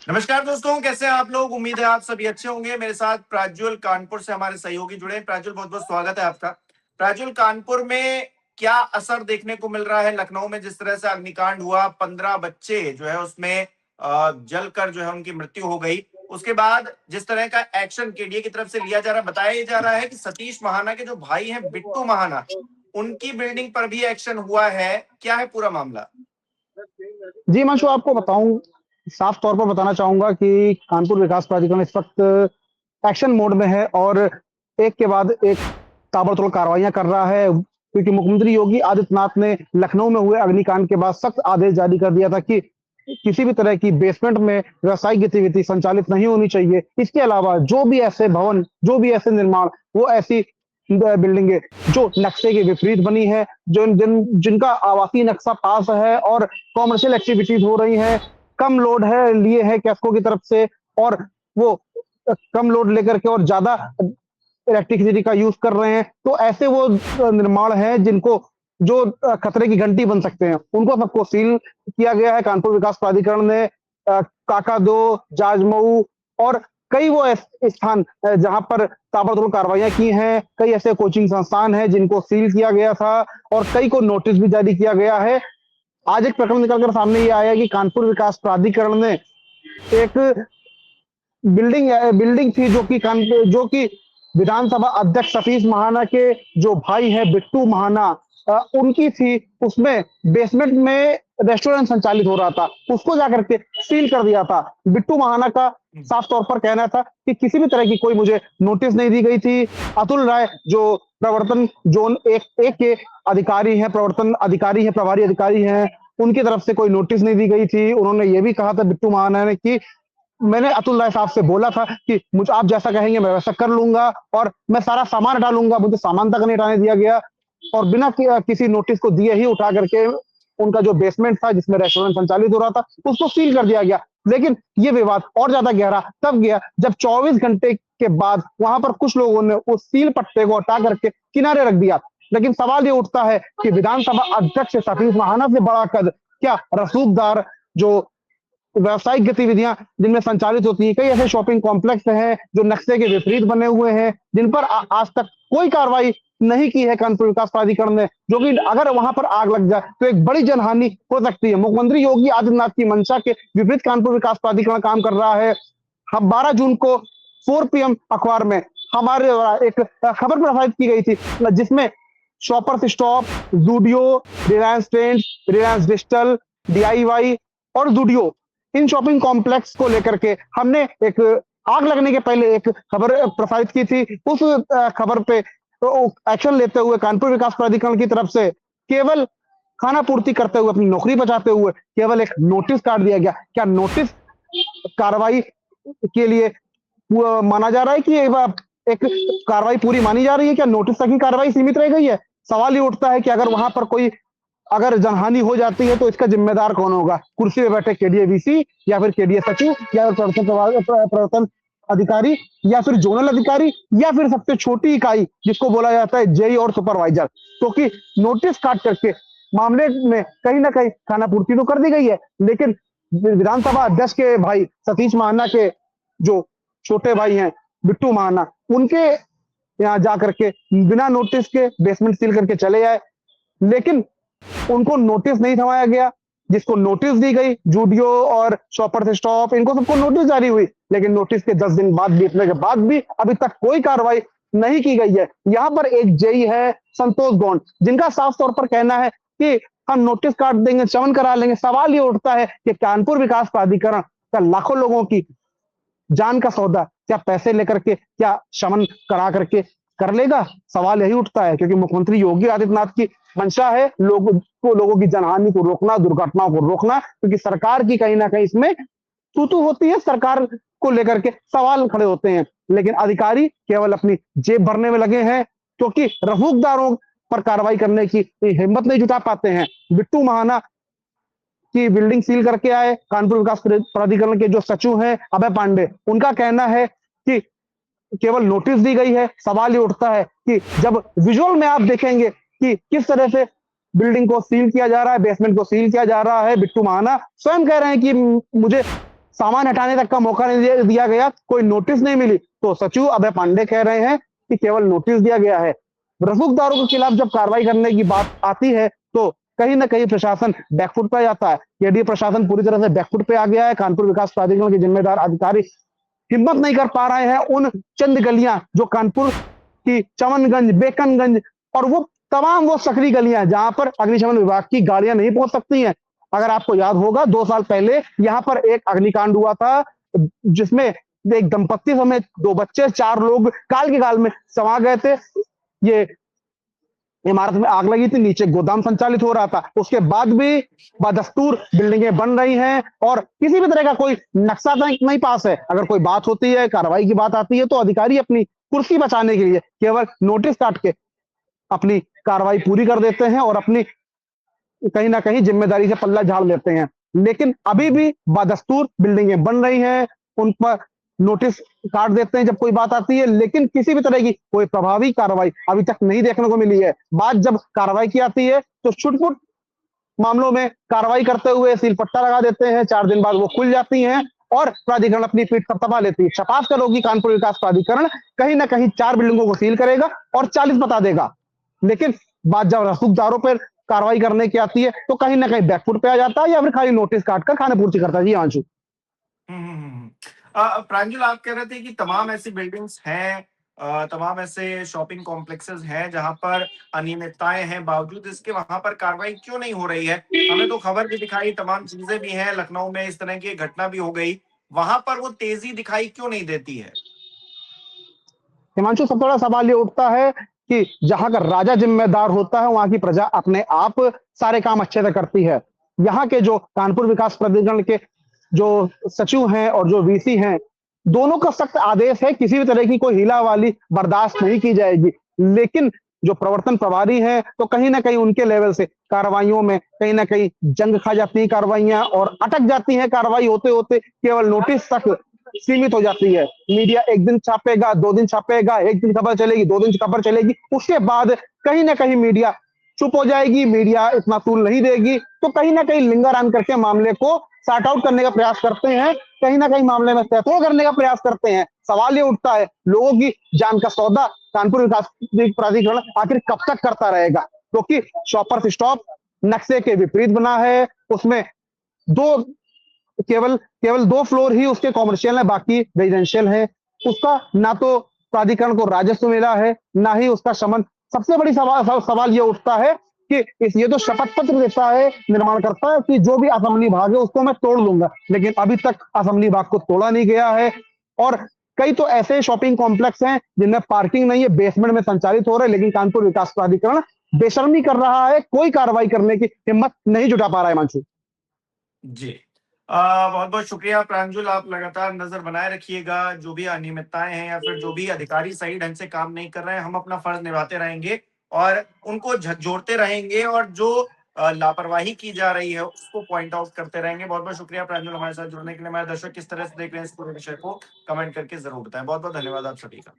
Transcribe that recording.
नमस्कार दोस्तों, कैसे हैं आप लोग। उम्मीद है आप सभी अच्छे होंगे। मेरे साथ प्राज्वल कानपुर से हमारे सहयोगी जुड़े हैं। प्राज्वल, बहुत बहुत स्वागत है आपका। प्राज्वल, कानपुर में क्या असर देखने को मिल रहा है। लखनऊ में जिस तरह से अग्निकांड हुआ, 15 बच्चे जो है उसमें जलकर जो है उनकी मृत्यु हो गई, उसके बाद जिस तरह का एक्शन केडीए की तरफ से लिया जा रहा है, बताया जा रहा है कि सतीश महाना के जो भाई हैं बिट्टू महाना, उनकी बिल्डिंग पर भी एक्शन हुआ है। क्या है पूरा मामला। जी हिमांशु, आपको बताऊं, साफ तौर पर बताना चाहूंगा कि कानपुर विकास प्राधिकरण इस वक्त एक्शन मोड में है और एक के बाद एक ताबड़तोड़ कार्रवाइयां कर रहा है, क्योंकि मुख्यमंत्री योगी आदित्यनाथ ने लखनऊ में हुए अग्निकांड के बाद सख्त आदेश जारी कर दिया था कि किसी भी तरह की बेसमेंट में व्यावसायिक गतिविधि संचालित नहीं होनी चाहिए। इसके अलावा जो भी ऐसे भवन, जो भी ऐसे निर्माण, वो ऐसी बिल्डिंगे जो नक्शे के विपरीत बनी है, जिनका आवासीय नक्शा पास है और कॉमर्शियल एक्टिविटीज हो रही हैं, कम लोड है लिए है कैस्को की तरफ से, और वो कम लोड लेकर के और ज्यादा इलेक्ट्रिसिटी का यूज कर रहे हैं, तो ऐसे वो निर्माण हैं जिनको जो खतरे की घंटी बन सकते हैं, उनको सबको सील किया गया है। कानपुर विकास प्राधिकरण ने काका दो, जाजमऊ और कई वो स्थान जहां पर ताबड़तोड़ कार्रवाइयां की हैं, कई ऐसे कोचिंग संस्थान हैं जिनको सील किया गया था और कई को नोटिस भी जारी किया गया है। आज एक प्रकरण निकलकर सामने ये आया कि कानपुर विकास प्राधिकरण ने एक बिल्डिंग थी जो कि विधानसभा अध्यक्ष सतीश महाना के जो भाई है बिट्टू महाना, उनकी थी। उसमें बेसमेंट में रेस्टोरेंट संचालित हो रहा था, उसको जाकर के सील कर दिया था। बिट्टू महाना का साफ तौर पर कहना था कि किसी भी तरह की कोई मुझे नोटिस नहीं दी गई थी। अतुल राय जो प्रवर्तन जोन एक के अधिकारी हैं, प्रवर्तन अधिकारी हैं, प्रभारी अधिकारी हैं, उनकी तरफ से कोई नोटिस नहीं दी गई थी। उन्होंने ये भी कहा था बिट्टू महाना ने कि मैंने अतुल राय साहब से बोला था कि मुझे आप जैसा कहेंगे मैं वैसा कर लूंगा और मैं सारा सामान हटा लूंगा, मुझे सामान तक नहीं हटाने दिया गया और बिना किसी नोटिस को दिए ही उठा करके उनका जो बेसमेंट था जिसमें रेस्टोरेंट संचालित हो रहा था उसको सील कर दिया गया। लेकिन ये विवाद और ज्यादा गहरा तब गया जब 24 घंटे के बाद वहां पर कुछ लोगों ने उस सील पट्टे को हटा करके किनारे रख दिया। लेकिन सवाल ये उठता है कि विधानसभा अध्यक्ष सतीश महाना से बड़ा कद क्या रसूखदार जो व्यावसायिक गतिविधियां जिनमें संचालित होती है, कई ऐसे शॉपिंग कॉम्प्लेक्स हैं जो नक्शे के विपरीत बने हुए हैं, जिन पर आज तक कोई कार्रवाई नहीं की है कानपुर विकास प्राधिकरण ने, जो कि अगर वहां पर आग लग जाए तो एक बड़ी जनहानि हो सकती है। मुख्यमंत्री योगी आदित्यनाथ की मंशा के विपरीत कानपुर विकास प्राधिकरण काम कर रहा है। हम 12 जून को 4 PM अखबार में हमारे एक खबर प्रसारित की गई थी जिसमें shoppers stop, Zudio, Reliance trends, Reliance digital, DIY और जूडियो, इन शॉपिंग कॉम्प्लेक्स को लेकर के हमने एक आग लगने के पहले एक खबर प्रसारित की थी। उस खबर पे एक्शन लेते हुए कानपुर विकास प्राधिकरण की तरफ से केवल खाना पूर्ति करते हुए, अपनी नौकरी बचाते हुए केवल एक नोटिस काट दिया गया। क्या नोटिस कार्रवाई के लिए माना जा रहा है कि एक कार्रवाई पूरी मानी जा रही है? क्या नोटिस तक ही कार्रवाई सीमित रह गई है? सवाल ये उठता है कि अगर वहां पर कोई अगर जनहानि हो जाती है तो इसका जिम्मेदार कौन होगा? कुर्सी पे बैठे केडीए VC या फिर केडीए सचिव या फिर प्रवर्तन अधिकारी या फिर जोनल अधिकारी या फिर सबसे छोटी इकाई जिसको बोला जाता है जेई और सुपरवाइजर? क्योंकि नोटिस काट करके मामले में कहीं ना कहीं खाना पूर्ति तो कर दी गई है, लेकिन विधानसभा अध्यक्ष के भाई सतीश महाना के जो छोटे भाई हैं बिट्टू महाना, उनके यहाँ जाकर के बिना नोटिस के बेसमेंट सील करके चले आए, लेकिन उनको नोटिस नहीं थमाया गया। जिसको नोटिस दी गई, जूडियो और शॉपर्स स्टॉप, इनको सबको नोटिस जारी हुई, लेकिन नोटिस के 10 दिन बाद बीतने के बाद भी अभी तक कोई कार्रवाई नहीं की गई है। यहाँ पर एक जेई है संतोष गौंड, जिनका साफ तौर पर कहना है कि हम नोटिस काट देंगे, चमन करा लेंगे। सवाल ये उठता है कि कानपुर विकास प्राधिकरण का लाखों लोगों की जान का सौदा क्या पैसे लेकर के, क्या शमन करा करके कर लेगा? सवाल यही उठता है, क्योंकि मुख्यमंत्री योगी आदित्यनाथ की मंशा है लोगों की जनहानि को रोकना, दुर्घटनाओं को रोकना, क्योंकि सरकार की कहीं ना कहीं इसमें तू होती है, सरकार को लेकर के सवाल खड़े होते हैं, लेकिन अधिकारी केवल अपनी जेब भरने में लगे हैं, क्योंकि रसूखदारों पर कार्रवाई करने की हिम्मत नहीं जुटा पाते हैं। बिट्टू महाना की बिल्डिंग सील करके आए कानपुर विकास प्राधिकरण के जो सचिव हैं अभय पांडे, उनका कहना है कि केवल नोटिस दी गई है। सवाल ये उठता है कि जब विजुअल में आप देखेंगे कि किस तरह से बिल्डिंग को सील किया जा रहा है, बेसमेंट को सील किया जा रहा है, बिट्टू महाना स्वयं कह रहे हैं कि मुझे सामान हटाने तक का मौका नहीं दिया गया, कोई नोटिस नहीं मिली। तो सचिव अभय पांडे कह रहे हैं कि केवल नोटिस दिया गया है। रसूखदारों के खिलाफ जब कार्रवाई करने की बात आती है तो कहीं ना कहीं प्रशासन बैकफुट पे जाता है। यदि प्रशासन पूरी तरह से बैकफुट पे आ गया है, कानपुर विकास प्राधिकरण के जिम्मेदार अधिकारी हिम्मत नहीं कर पा रहे हैं उन चंद गलियां जो कानपुर की चमनगंज, बेकनगंज और वो तमाम वो सकरी गलियां जहां पर अग्निशमन विभाग की गाड़ियां नहीं पहुंच सकती हैं। अगर आपको याद होगा 2 साल पहले यहां पर एक अग्निकांड हुआ था जिसमें एक दंपत्ति समेत 2 बच्चे, 4 लोग काल के काल में समा गए थे। ये इमारत में आग लगी थी, नीचे गोदाम संचालित हो रहा था। उसके बाद भी बदस्तूर बिल्डिंगें बन रही हैं और किसी भी तरह का कोई नक्शा नहीं पास है। अगर कोई बात होती है, कार्रवाई की बात आती है तो अधिकारी अपनी कुर्सी बचाने के लिए केवल नोटिस काट के अपनी कार्रवाई पूरी कर देते हैं और अपनी कहीं ना कहीं जिम्मेदारी से पल्ला झाड़ लेते हैं। लेकिन अभी भी बदस्तूर बिल्डिंगें बन रही हैं, उन पर नोटिस काट देते हैं जब कोई बात आती है, लेकिन किसी भी तरह की कोई प्रभावी कार्रवाई अभी तक नहीं देखने को मिली है। बात जब कार्रवाई की आती है तो छुटपुट मामलों में कार्रवाई करते हुए सील पट्टा लगा देते हैं, 4 दिन बाद वो खुल जाती हैं और प्राधिकरण अपनी पीठ थपथपा लेती है। छपाक करोगी कानपुर विकास प्राधिकरण कहीं ना कहीं 4 बिल्डिंगों को सील करेगा और 40 बता देगा, लेकिन बात जब रसूखदारों पर कार्रवाई करने की आती है तो कहीं ना कहीं बैकफुट पे आ जाता है या फिर खाली नोटिस काटकर खाने पूर्ति करता है। जी आंशु। प्रांजल, आप कह रहे थे कि तमाम ऐसी बिल्डिंग्स हैं, तमाम ऐसे शॉपिंग कॉम्प्लेक्सेस हैं जहां पर अनियमितताएं हैं, बावजूद इसके वहां पर कार्रवाई क्यों नहीं हो रही है? हमें तो खबर भी दिखाई, तमाम चीजें भी हैं, लखनऊ में इस तरह की घटना भी हो गई, वहां पर वो तेजी दिखाई क्यों नहीं देती है? हिमांशु, सबसे बड़ा सवाल ये उठता है कि जहां का राजा जिम्मेदार होता है वहां की प्रजा अपने आप सारे काम अच्छे से करती है। यहाँ के जो कानपुर विकास प्राधिकरण के जो सचिव हैं और जो वीसी हैं, दोनों का सख्त आदेश है किसी भी तरह की कोई हीला वाली बर्दाश्त नहीं की जाएगी। लेकिन जो प्रवर्तन प्रभारी हैं तो कहीं ना कहीं उनके लेवल से कार्रवाइयों में कहीं ना कहीं जंग खा जाती है कार्रवाइयां और अटक जाती है। कार्रवाई होते होते केवल नोटिस तक सीमित हो जाती है। मीडिया 1 दिन छापेगा, 2 दिन छापेगा, 1 दिन खबर चलेगी, 2 दिन खबर चलेगी, उसके बाद कहीं ना कहीं मीडिया चुप हो जाएगी, मीडिया इतना तूल नहीं देगी, तो कहीं ना कहीं लिंगर ऑन करके मामले को सॉर्ट आउट करने का प्रयास करते हैं, कहीं ना कहीं मामले में तहतोड़ करने का प्रयास करते हैं। सवाल ये उठता है, लोगों की जान का सौदा कानपुर विकास प्राधिकरण आखिर कब तक करता रहेगा? क्योंकि शॉपर्स स्टॉप नक्शे के विपरीत बना है, उसमें दो केवल केवल 2 फ्लोर ही उसके कॉमर्शियल है, बाकी रेजिडेंशियल है। उसका ना तो प्राधिकरण को राजस्व मिला है, ना ही उसका शमन। सबसे बड़ी सवाल ये उठता है कि ये तो शपथ पत्र देता है निर्माण करता है कि जो भी असेंबली भाग है उसको मैं तोड़ लूंगा, लेकिन अभी तक असेंबली भाग को तोड़ा नहीं गया है। और कई तो ऐसे शॉपिंग कॉम्प्लेक्स हैं जिनमें पार्किंग नहीं है, बेसमेंट में संचालित हो रहे हैं, लेकिन कानपुर विकास प्राधिकरण बेशर्मी कर रहा है, कोई कार्रवाई करने की हिम्मत नहीं जुटा पा रहा है। मानसू जी, बहुत बहुत शुक्रिया प्रांजुल, आप लगातार नजर बनाए रखिएगा। जो भी अनियमितताएं हैं या फिर जो भी अधिकारी सही ढंग से काम नहीं कर रहे हैं, हम अपना फर्ज निभाते रहेंगे और उनको झकझोरते रहेंगे और जो लापरवाही की जा रही है उसको पॉइंट आउट करते रहेंगे। बहुत बहुत शुक्रिया प्रांजुल हमारे साथ जुड़ने के लिए। हमारे दर्शक किस तरह से देख रहे हैं इस पूरे विषय को कमेंट करके जरूर बताएं। बहुत बहुत धन्यवाद आप सभी का।